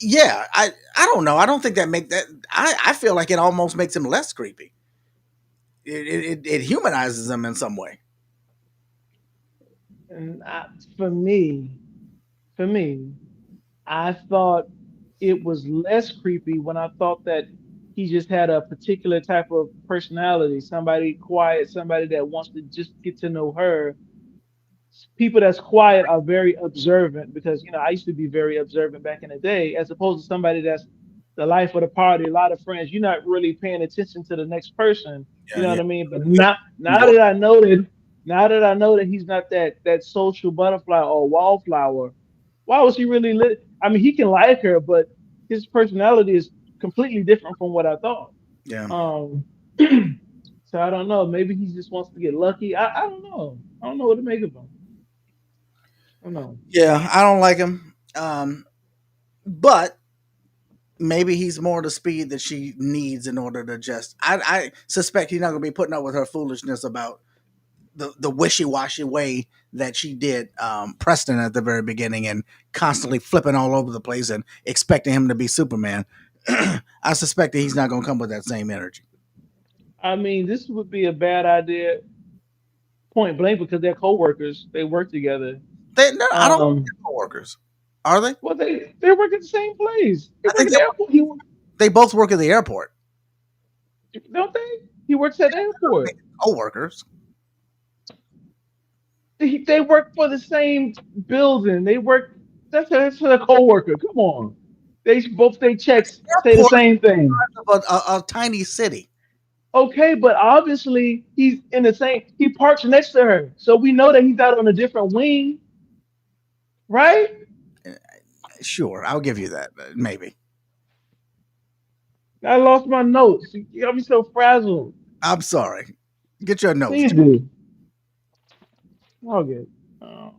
yeah, I don't know. I don't think that make that. I feel like it almost makes him less creepy. It humanizes him in some way. and for me, I thought it was less creepy when I thought that he just had a particular type of personality, somebody quiet, somebody that wants to just get to know her. People that's quiet are very observant because I used to be very observant back in the day, as opposed to somebody that's the life of the party, a lot of friends. You're not really paying attention to the next person. You Yeah, know yeah. what I mean? But now Enjoy. that I know that now that I know that he's not that social butterfly or wallflower, why was he really lit? I mean, he can like her, but his personality is completely different from what I thought. Yeah, Um, so I don't know. Maybe he just wants to get lucky. I don't know. I don't know what to make of him. I don't know. yeah. I don't like him. but maybe he's more the speed that she needs in order to just. I suspect he's not going to be putting up with her foolishness about the wishy washy way that she did Preston at the very beginning and constantly flipping all over the place and expecting him to be Superman. I suspect that he's not going to come with that same energy. I mean, this would be a bad idea, point blank, because they're coworkers. They work together. No, I don't think Um, they're coworkers. Are they? well, they work at the same place. They I work think at the airport. He they both work at the airport. don't they? He works at the airport. Co-workers. They work for the same building. They work. That's a coworker. Come on. They both they checks say the Airport same thing. of a tiny city. Okay, but obviously he's in the same. He parks next to her, so we know that he's out on a different wing, right? Sure, I'll give you that. Maybe. I lost my notes. You got me so frazzled. I'm sorry. Get your notes. Please do. Okay. Um,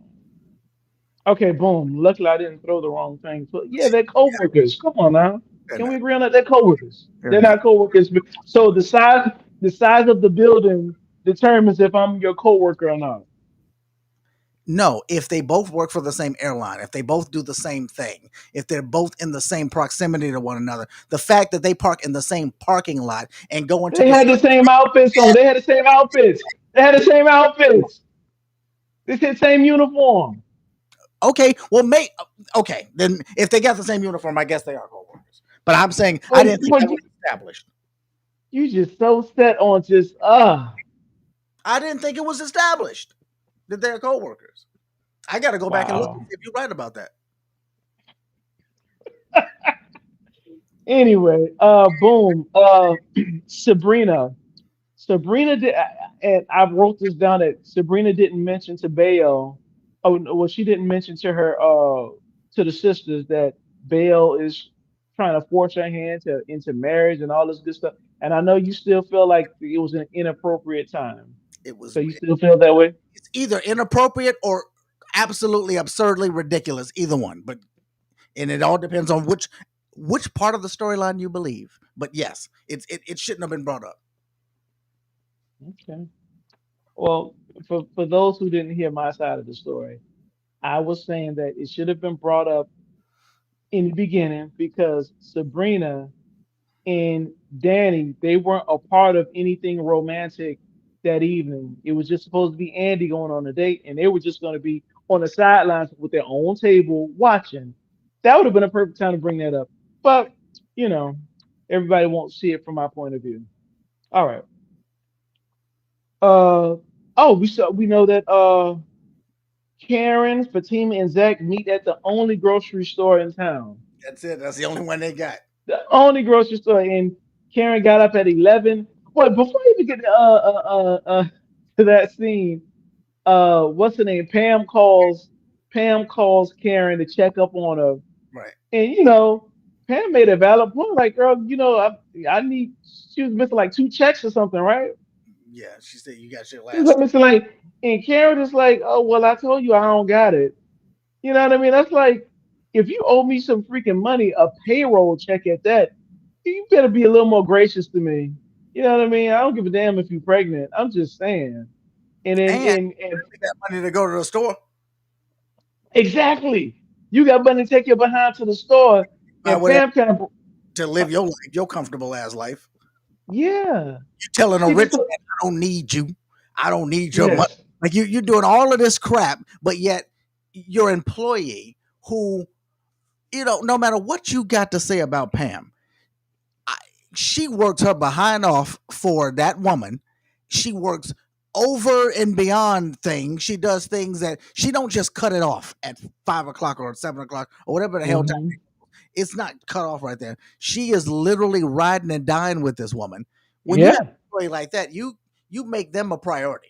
okay, boom. Luckily, I didn't throw the wrong thing. But yeah, they're coworkers. Come on now. They're Can we not. agree on that? They're coworkers. They're They're not. not coworkers. So the size of the building determines if I'm your coworker or not. No, if they both work for the same airline, if they both do the same thing, if they're both in the same proximity to one another, the fact that they park in the same parking lot and go into They the had the same outfits on. They had the same outfits. They had the same outfits. They had the same uniform. okay, well, okay, then if they got the same uniform, I guess they are coworkers. But I'm saying I But didn't think but that was established. you just so set on just I didn't think it was established that they're coworkers. I got to go back and look and wow. see if you're right about that. Anyway, boom. Sabrina. Sabrina did, and I wrote this down that Sabrina didn't mention to Bayo. Oh, no, well, she didn't mention to her, to the sisters that Bayo is trying to force her hand into marriage and all this good stuff. And I know you still feel like it was an inappropriate time. It was So you still feel that way? it's either inappropriate or absolutely absurdly ridiculous, either one. But and it all depends on which part of the storyline you believe. But yes, it shouldn't have been brought up. Okay. Well, for those who didn't hear my side of the story, I was saying that it should have been brought up in the beginning because Sabrina and Danny, they weren't a part of anything romantic that evening. It was just supposed to be Andy going on a date, and they were just going to be on the sidelines with their own table watching. That would have been a perfect time to bring that up. But, you know, everybody won't see it from my point of view. All right. Uh oh, we know that Karen, Fatima, and Zach meet at the only grocery store in town. That's it. That's the only one they got. The only grocery store, and Karen got up at 11. But before you even get to that scene, what's her name? Pam calls Karen to check up on her, Right. and Pam made a valid point. Like, girl, I need. She was missing like two checks or something, right? Yeah, she said you got your She was last. missing like, and Karen is like, oh well, I told you I don't got it. You know what I mean? That's like, if you owe me some freaking money, a payroll check at that, you better be a little more gracious to me. You know what I mean? I don't give a damn if you're pregnant. I'm just saying. And then And and you got money to go to the store. exactly, you got money to take your behind to the store, I and would have Pam kind of, to live your life, your comfortable ass life. yeah, You telling a she rich just, man, I don't need you. I don't need your money. yes, Like you're doing all of this crap, but yet your employee who, no matter what you got to say about Pam, I, she works her behind off for that woman. She works over and beyond things. She does things that she don't just cut it off at 5 o'clock or 7 o'clock or whatever the hell time. hmm It's not cut off right there. She is literally riding and dying with this woman. When you have yeah, an employee like that, you make them a priority.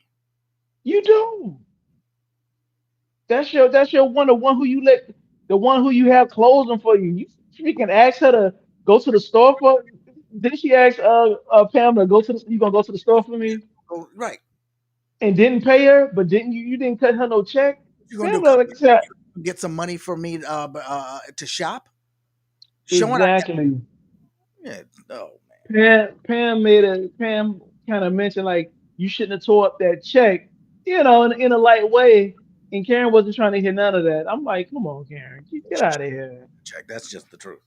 you do. That's your one, the one who you let, the one who you have closing for you. You can ask her to go to the store for. Didn't she ask Pam to go to the? You gonna go to the store for me? Oh, right. And didn't pay her, but didn't you? You didn't cut her no check. You're gonna do Pam, like I said, get some money for me to shop. showing our exactly. yeah, oh Pam kind of mentioned like you shouldn't have tore up that check, in a light way. And Karen wasn't trying to hear none of that. I'm like, come on, Karen, get out of here. check. That's just the truth.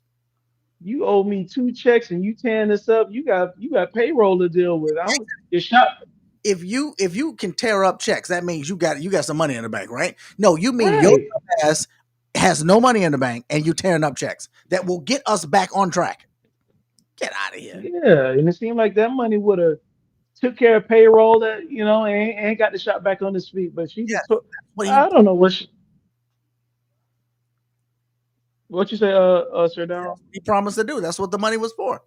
You owe me two checks and you tearing this up. You got payroll to deal with. I don't your shop If you can tear up checks, that means you got some money in the bank, right? No, you mean your right. ass has no money in the bank and you tearing up checks that will get us back on track. Get out of here. Yeah, and it seemed like that money would have took care of payroll that and got the shop back on his feet. But she Yes, just took. what he I don't know what you say, Sir Donald. he promised to do. That's what the money was for.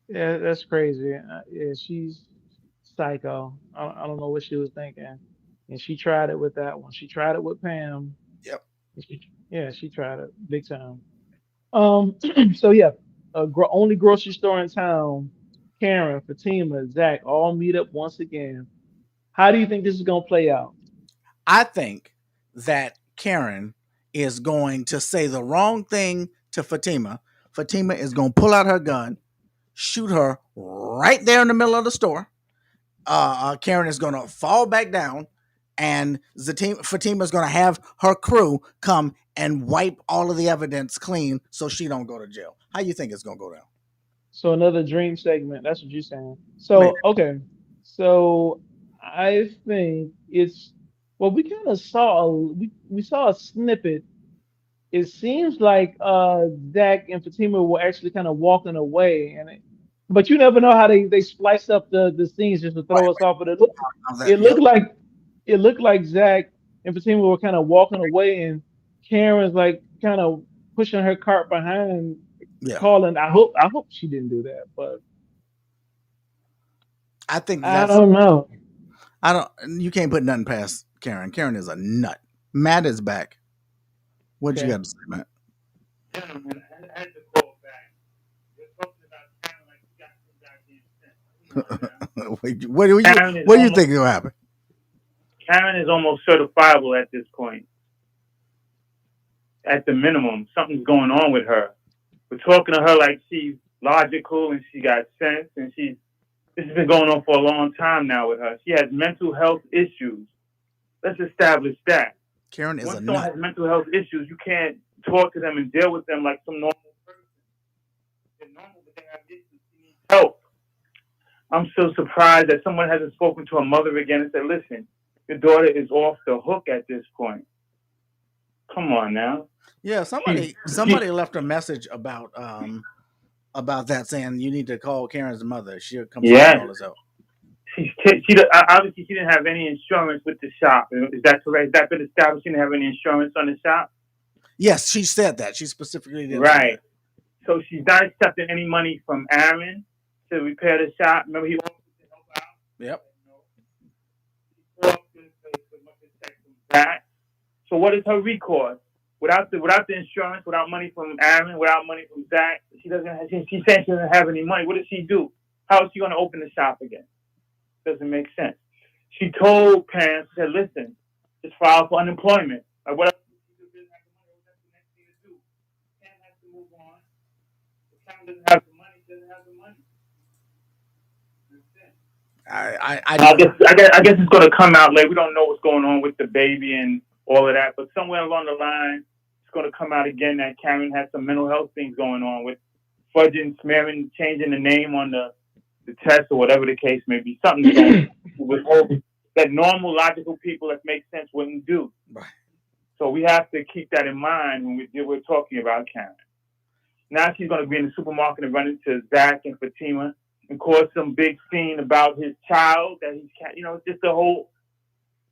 Yeah, that's crazy. Yeah, she's psycho. I don't know what she was thinking, and she tried it with that one. She tried it with Pam. Yep. Yeah, she tried it big time. Um, so yeah, only grocery store in town. Karen, Fatima, Zach all meet up once again. How do you think this is gonna play out? I think that Karen is going to say the wrong thing to Fatima. Fatima is going to pull out her gun, shoot her right there in the middle of the store. Karen is going to fall back down, and Fatima is going to have her crew come and wipe all of the evidence clean so she don't go to jail. How you think it's going to go down? So another dream segment. That's what you're saying. Maybe. So okay. So I think it's well, we kind of saw we saw a snippet. It seems like Zach and Fatima were actually kind of walking away, but you never know how they splice up the scenes just to throw us off. But it Yep. looked like it looked like Zach and Fatima were kind of walking away, and Karen's like kind of pushing her cart behind, Yeah. calling. I hope she didn't do that, but I think I that's don't know. I don't. You can't put nothing past Karen. Karen is a nut. Matt is back. What you Okay. got to say, Matt? Gentlemen, I had to call back. You're talking about Karen like you got some goddamn sense. Come on now. What Karen is do you almost think will happen? Karen is almost certifiable at this point. At the minimum, something's going on with her. We're talking to her like she's logical and she got sense, and this has been going on for a long time now with her. She has mental health issues. Let's establish that. Karen is a Once someone nut. has mental health issues, you can't talk to them and deal with them like some normal person. They're normal, but they have issues. She needs help. I'm so surprised that someone hasn't spoken to her mother again and said, listen, your daughter is off the hook at this point. Come on now. Yeah, She, somebody left a message about that saying you need to call Karen's mother. She'll come straight and yeah. all this out. Obviously she didn't have any insurance with the shop. Is that correct? Has that been established? She didn't have any insurance on the shop? Yes, she said that. She specifically did say Right. that. So she's not accepting any money from Aaron to repair the shop. Remember, he offered to help out. Yep. She talked to that. So what is her recourse? Without the insurance, without money from Aaron, without money from Zach, she doesn't. She's saying she doesn't have any money. What does she do? How is she going to open the shop again? Doesn't make sense. She told parents, she said, "Listen, just file for unemployment. Like what else? That's the next thing to do. Pam has to move on. If Pam doesn't have the money, she doesn't have the money. I guess it's going to come out late. We don't know what's going on with the baby and all of that, but somewhere along the line, it's going to come out again that Karen has some mental health things going on with fudging, smearing, changing the name on the test or whatever the case may be. Something's going on with all that normal, logical people that make sense wouldn't do. Right. So we have to keep that in mind when we're talking about Karen. Now she's going to be in the supermarket and run into Zach and Fatima and cause some big scene about his child that he's, it's just a whole.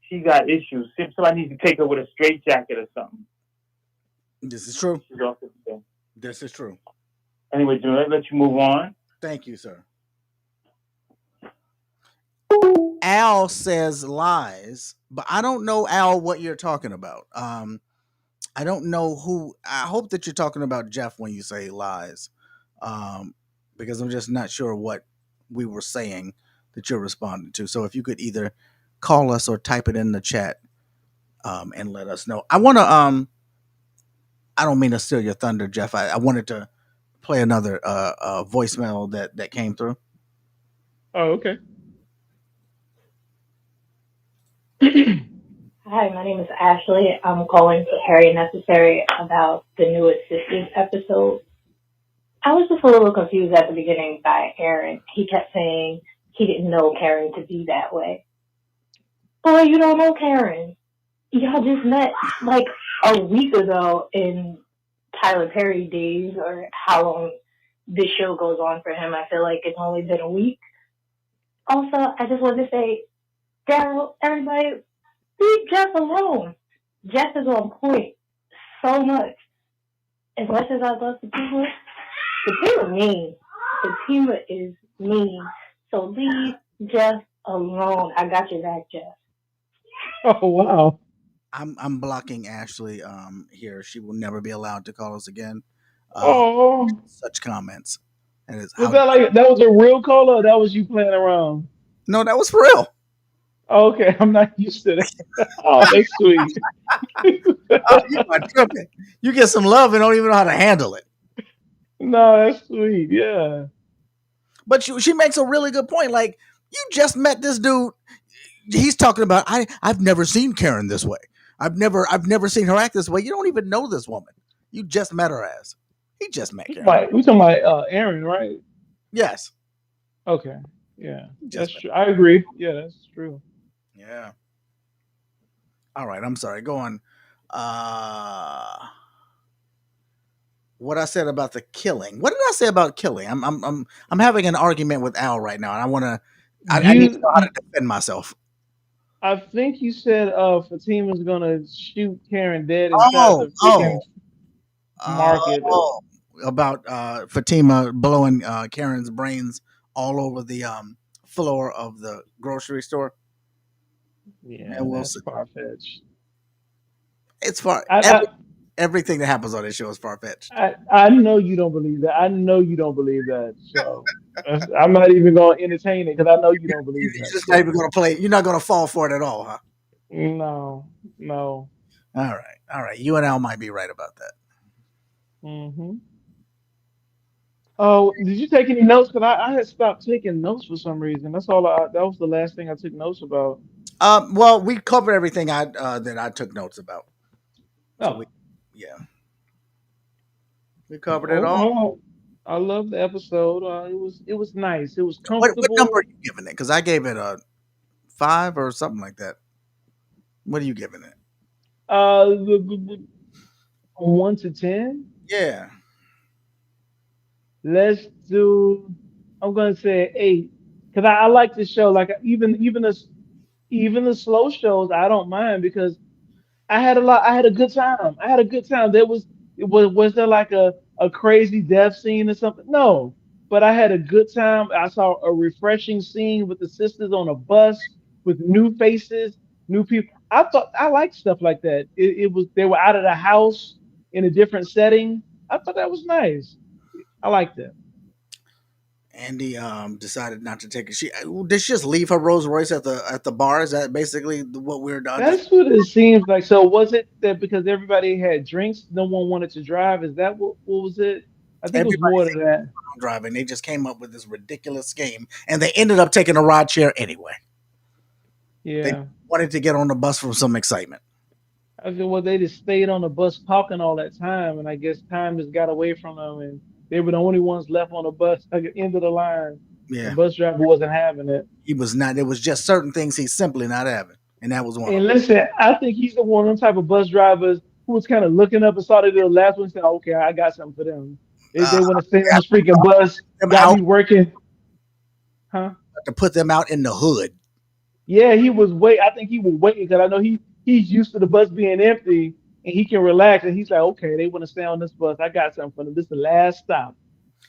She got issues. Somebody needs to take her with a straitjacket or something. This is true. She's off the thing. This is true. Anyway, Jim, let you move on. Thank you, sir. Al says lies, but I don't know, Al, what you're talking about. I don't know who. I hope that you're talking about Jeff when you say lies, because I'm just not sure what we were saying that you're responding to. So if you could either call us or type it in the chat and let us know. I want to I don't mean to steal your thunder, Jeff. I wanted to play another voicemail that came through. Oh, okay. Hi, my name is Ashley. I'm calling for Harry Necessary about the newest Sisters episode. I was just a little confused at the beginning by Aaron. He kept saying he didn't know Karen to be that way. Boy, you don't know Karen. Y'all just met like a week ago in Tyler Perry days or how long this show goes on for him. I feel like it's only been a week. Also, I just wanted to say, Daryl, everybody, leave Jeff alone. Jeff is on point so much. As much as I love Fatima mean. Fatima is mean. So leave Jeff alone. I got your back, Jeff. Oh wow. I'm blocking Ashley here. She will never be allowed to call us again. Uh, Oh, Such comments. And it's was how that like that was a real call or that was you playing around? no, that was for real. Okay, I'm not used to that. Oh, that's sweet. Oh, you are tripping. You get some love and don't even know how to handle it. No, that's sweet. Yeah. But she makes a really good point. Like, you just met this dude. He's talking about I've never seen Karen this way. I've never seen her act this way. You don't even know this woman. You just met her ass. He just met Karen. We talking about Aaron, right? Yes. Okay. Yeah, He just that's met. true. I agree. Yeah, that's true. Yeah. All right. I'm sorry. Go on. Uh what I said about the killing. What did I say about killing? I'm having an argument with Al right now, and I need to know how to You, defend myself. I think you said Fatima's gonna shoot Karen dead inside Oh, the oh, freaking market. oh, about Fatima blowing Karen's brains all over the floor of the grocery store. Yeah, And we'll that's see. far fetched. It's far I, I everything that happens on this show is far fetched. I know you don't believe that. I know you don't believe that. So I'm not even gonna entertain it because I know you don't believe You're that. just not So even going to play. You're not going to fall for it at all, huh? no, no. All right. You and Al might be right about that. Hmm. Oh, did you take any notes? Because I had stopped taking notes for some reason. That's all. That was the last thing I took notes about. Well, we covered everything I that I took notes about. So Oh, yeah, we covered it oh, all. oh. I love the episode. It was nice. It was What number are comfortable. you giving it? Because I gave it a 5 or something like that. What are you giving it? 1 to 10. Yeah. Let's do. I'm gonna say 8 because I like the show. Like even the slow shows, I don't mind because I had a lot. I had a good time. I had a good time. Was there like a crazy death scene or something? No, but I had a good time. I saw a refreshing scene with the sisters on a bus with new faces, new people. I thought I liked stuff like that. It was they were out of the house in a different setting. I thought that was nice. I liked it. Andy decided not to take it. Did she just leave her Rolls Royce at the bar? Is that basically what we're just That's what it seems like. So was it that because everybody had drinks, no one wanted to drive? Is that what was it? I think it was everybody more than thinks that. driving? They just came up with this ridiculous scheme, and they ended up taking a ride share anyway. They Yeah. wanted to get on the bus for some excitement. I said, well, they just stayed on the bus talking all that time, and I guess time just got away from them, and they were the only ones left on the bus at the end of the line. The Yeah, bus driver wasn't having it. he was not. There was just certain things he's simply not having, and that was one of And them. listen, I think he's the one of them type of bus drivers who was kind of looking up and saw they did the last one and said, okay, I got something for them. They Uh, want to stay on this freaking bus, them got out me working. Huh? to put them out in the hood. Yeah, he was wait. I think he was waiting because I know he's used to the bus being empty and he can relax. And he's like, okay, they want to stay on this bus. I got something for them. This is the last stop.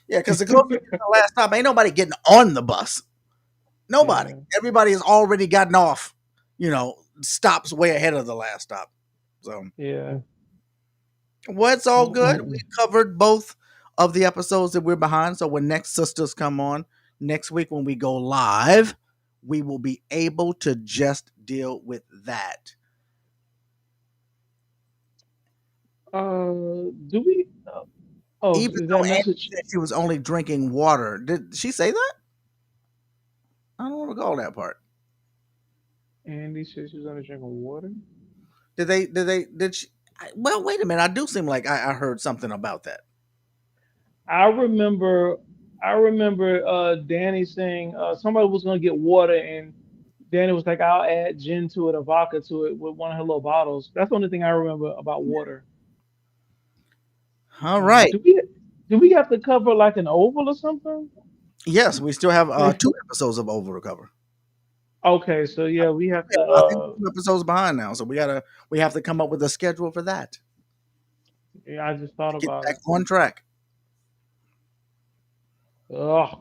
Yeah, because the closer to the last stop, ain't nobody getting on the bus. Nobody. Yeah, Everybody has already gotten off. Stops way ahead of the last stop. So, yeah. well, it's all good. We Mm-mm. covered both of the episodes that we're behind. So when next Sisters come on next week when we go live, we will be able to just deal with that. Do we? Oh, Even is though that Andy message? said she was only drinking water, did she say that? I don't recall that part. Andy said she was only drinking water. Did they? Did they? Did she? Well, wait a minute. I do seem like I heard something about that. I remember, I remember Danny saying somebody was gonna get water, and Danny was like, "I'll add gin to it or vodka to it with one of her little bottles." That's the only thing I remember about water. All right. Do we have to cover like an oval or something? Yes, we still have two episodes of Over to cover. Okay, so yeah, we have to. I think we're 2 episodes behind now, so we have to come up with a schedule for that Yeah, I just thought to get about back it. on track. Ugh.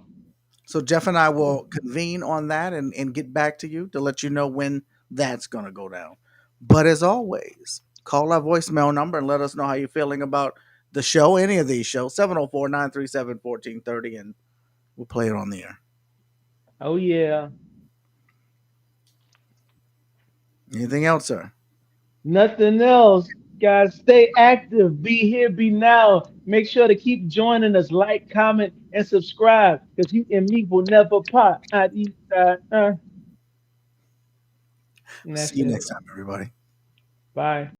So Jeff and I will convene on that and get back to you to let you know when that's going to go down. But as always, call our voicemail number and let us know how you're feeling about the show, any of these shows, 704-937-1430, and we'll play it on the air. Oh yeah. Anything else, sir? Nothing else. Guys, stay active. Be here, be now. Make sure to keep joining us. Like, comment, and subscribe. Because you and me will never part. And See that's you it. next time, everybody. Bye.